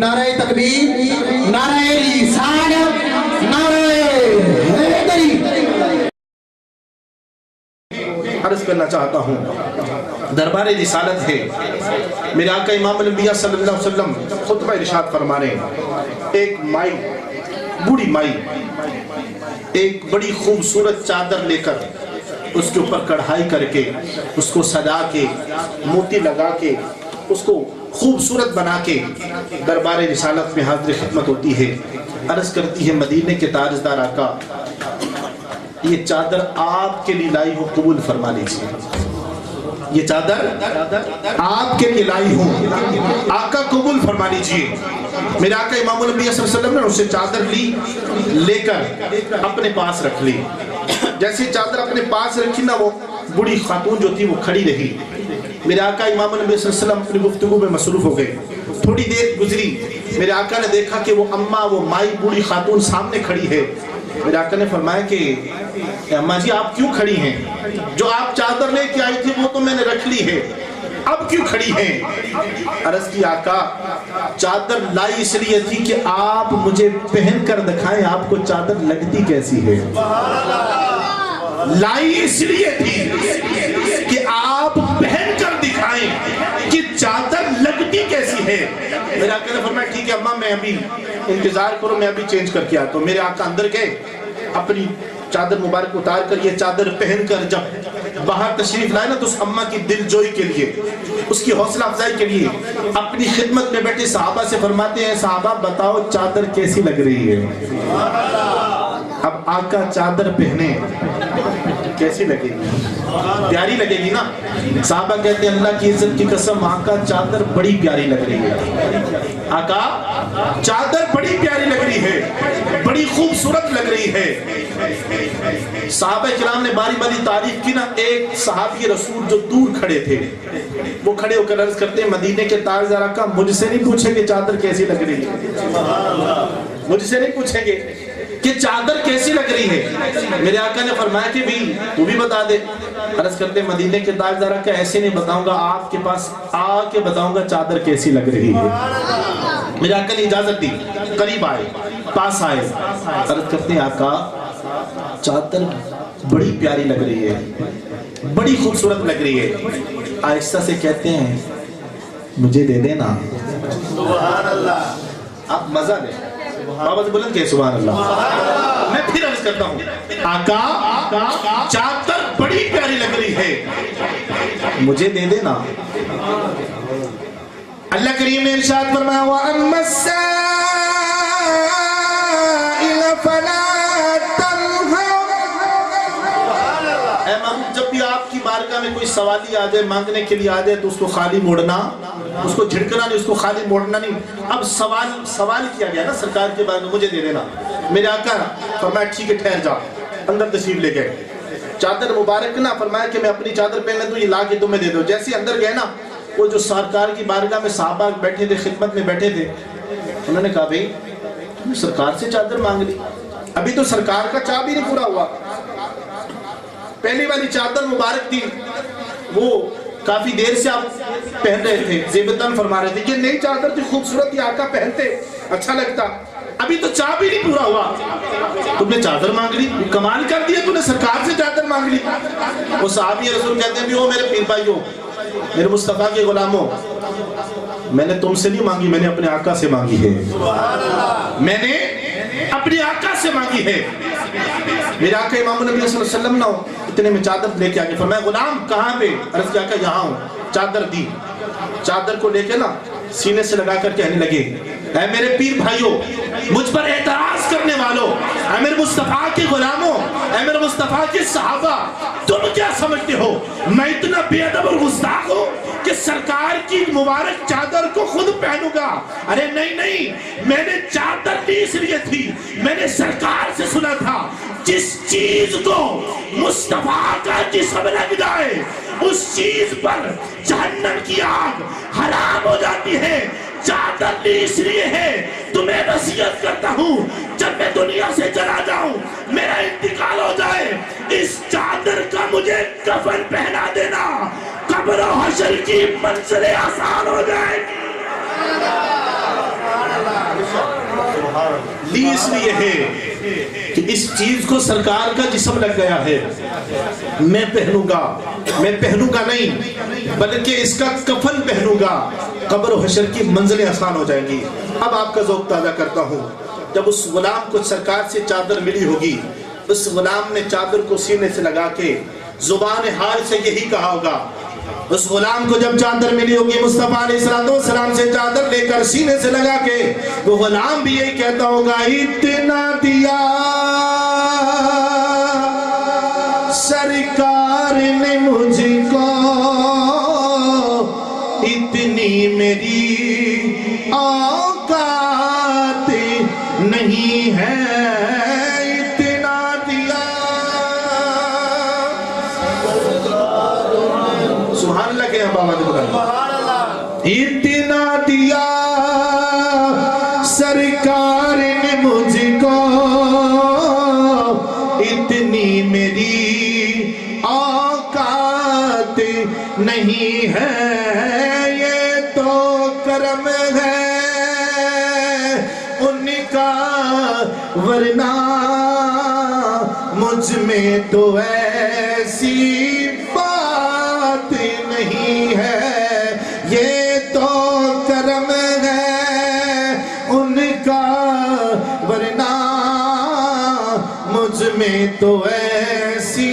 نعرہ تکبیر، نعرہ رسالت، نعرہ حیدری۔ عرض کرنا چاہتا ہوں، دربار رسالت ہے، میرے آقا امام الانبیاء صلی اللہ علیہ وسلم خطبہ ارشاد فرما رہے ہیں، ایک مائی، بوڑھی مائی ایک بڑی خوبصورت چادر لے کر اس کے اوپر کڑھائی کر کے اس کو سجا کے موتی لگا کے اس کو خوبصورت بنا کے دربار رسالت میں حاضر خدمت ہوتی ہے۔ عرض کرتی ہے مدینے کے تاجدار آقا، یہ چادر آپ کے لیے لائی ہوں، قبول فرما لیجیے۔ یہ چادر آپ کے لیے لائی ہوں، آقا قبول فرما لیجیے۔ میرے آقا امام الانبیاء صلی اللہ علیہ وسلم نے اسے چادر لے کر اپنے پاس رکھ لی۔ جیسے چادر اپنے پاس رکھی نا، وہ بڑی خاتون جو تھی وہ کھڑی رہی۔ میرے آقا امام الانبیاء صلی اللہ علیہ وسلم اپنی گفتگو میں مصروف ہو گئے۔ تھوڑی دیر گزری، میرے آقا نے دیکھا کہ وہ اماں، وہ مائی، بوڑھی خاتون سامنے کھڑی ہے۔ میرے آقا نے فرمایا کہ اماں جی آپ کیوں کھڑی ہیں؟ جو آپ چادر لے کے آئی تھی وہ تو میں نے رکھ لی ہے، اب کیوں کھڑی ہیں؟ عرض کی آقا چادر لائی اس لیے تھی کہ آپ مجھے پہن کر دکھائیں آپ کو چادر لگتی کیسی ہے۔ لائی اس لیے تھی کہ آپ پہن کر دکھائیں کہ چادر لگتی کیسی ہے۔ میرے آقا نے فرمایا ٹھیک ہے اماں، میں ابھی انتظار کرو، میں ابھی چینج کر کے آتا ہوں۔ میرے آقا اندر گئے، اپنی چادر مبارک اتار کر یہ چادر پہن کر جب باہر تشریف لائے نا، تو اس اماں کی دل جوئی کے لیے، اس کی حوصلہ افزائی کے لیے اپنی خدمت میں بیٹھے صحابہ سے فرماتے ہیں صحابہ بتاؤ چادر کیسی لگ رہی ہے۔ اب آقا چادر پہنے کیسی لگے گی؟ پیاری لگے گی نا۔ صحابہ کہتے ہیں اللہ کی عزت کی قسم آقا چادر بڑی پیاری لگ رہی ہے، آقا چادر بڑی پیاری لگ رہی ہے، بڑی خوبصورت لگ رہی ہے۔ صحابہ کرام نے باری باری تعریف کی نا۔ ایک صحابی رسول جو دور کھڑے تھے وہ کھڑے ہو کر عرض کرتے ہیں مدینے کے تاجدار آقا مجھ سے نہیں پوچھیں گے چادر کیسی لگ رہی ہے، مجھ سے نہیں پوچھیں گے کہ چادر کیسی لگ رہی ہے۔ میرے آقا نے فرمایا کہ بھی تو بھی بتا دے۔ عرض کرتے مدینے کے تاجدار آقا ایسے نہیں بتاؤں گا، آپ کے پاس آ کے بتاؤں گا چادر کیسی لگ رہی ہے۔ میرے آقا نے اجازت دی، قریب آئے، پاس آئے، عرض کرتے ہیں آقا چادر بڑی پیاری لگ رہی ہے، بڑی خوبصورت لگ رہی ہے۔ آہستہ سے کہتے ہیں مجھے دے دینا۔ سبحان اللہ، آپ مزہ لیں، بابا سے بلند کہ سبحان اللہ۔ میں پھر عرض کرتا ہوں آقا چادر بڑی پیاری لگ رہی ہے، مجھے دے دینا۔ اللہ کریم نے ارشاد فرمایا وَأَمَّا السَّائِلَ فَلَا تَنْهَرْ۔ اے محبوب جب بھی آپ کی بارگاہ میں کوئی سوالی آ جائے، مانگنے کے لیے آ جائے تو اس کو خالی موڑنا، اس کو جھڑکنا نہیں، اس کو خالی موڑنا نہیں۔ اب سوال کیا گیا نا سرکار کے بارے میں مجھے دے دینا۔ میرے آقا فرمایا ٹھیک ہے ٹھہر جا، اندر تشریف لے گئے۔ چادر مبارک نہ فرمایا کہ میں اپنی چادر پہن دوں، یہ لا کے تمہیں دے دو۔ جیسے اندر گئے نا، وہ جو سرکار کی بارگاہ میں صحابہ بیٹھے تھے، خدمت میں بیٹھے تھے، انہوں نے کہا بھئی تم نے سرکار سے چادر مانگ لی، ابھی تو سرکار کا چاہ بھی نہیں پورا ہوا۔ پہلی والی چادر مبارک تھی وہ کافی دیر سے آپ پہن رہے تھے، زیبتن فرما رہے تھے، یہ نئی چادر تھی خوبصورت، یہ آقا پہنتے اچھا لگتا، ابھی تو چاہ بھی نہیں پورا ہوا، تم نے چادر مانگ لی، کمال کر دیا، تم نے سرکار سے چادر مانگ لی۔ وہ صحابی رسول کہتے ہیں بھی وہ میرے پیر بھائیوں، میرے مصطفیٰ کے غلاموں، میں نے تم سے نہیں مانگی، میں نے اپنے آقا سے مانگی ہے، میں نے اپنے آقا سے مانگی ہے۔ میرے آقا امام النبی صلی اللہ علیہ وسلم اتنے میں چادر لے کے آگے فرمایا غلام کہاں پہ؟ عرض کیا کہ یہاں ہوں۔ چادر دی، چادر کو لے کے نا سینے سے لگا کر کہنے لگے اے میرے پیر بھائیوں، مجھ پر اعتراض کرنے والوں، اے میرے مصطفیٰ کے غلاموں، اے میرے مصطفیٰ کے صحابہ، تم کیا سمجھتے ہو میں اتنا بے ادب اور گستاخ ہوں کہ سرکار کی مبارک چادر کو خود پہنوں گا؟ ارے نہیں نہیں، میں نے چادر لی اس لیے تھی، میں نے سرکار سے سنا تھا جس چیز کو مصطفیٰ کا جسم لگ جائے اس چیز پر جہنم کی آگ حرام ہو جاتی ہے۔ چادر لی اس لیے ہے، تمہیں نصیحت کرتا ہوں جب میں دنیا سے چلا جاؤں، میرا انتقال ہو جائے، اس چادر کا مجھے کفن پہنا دینا، قبر و حشر کی منزلیں آسان ہو جائے گی۔ لی اس لیے ہے کہ اس چیز کو سرکار کا جسم لگ گیا ہے، میں پہنوں گا نہیں بلکہ اس کا کفن پہنوں گا، قبر و حشر کی منزلیں آسان ہو جائیں گی۔ اب آپ کا ذوق تازہ کرتا ہوں، جب اس غلام کو سرکار سے چادر ملی ہوگی، اس غلام نے چادر کو سینے سے لگا کے زبان حال سے یہی کہا ہوگا، اس غلام کو جب چادر ملی ہوگی مصطفیٰ علیہ السلام سے چادر لے کر سینے سے لگا کے، وہ غلام بھی یہی کہتا ہوگا، اتنا دیا سرکار نے مجھ کو، اتنی میری اوقات نہیں ہے، اتنا دیا۔ سبحان اللہ کے ہم بابا دے، اتنا دیا سرکار نے مجھ کو، اتنی میری اوقات نہیں ہے، یہ تو کرم ہے ان کا، ورنہ مجھ میں تو ایسی بات نہیں ہے، یہ تو کرم ہے ان کا، ورنہ مجھ میں تو ایسی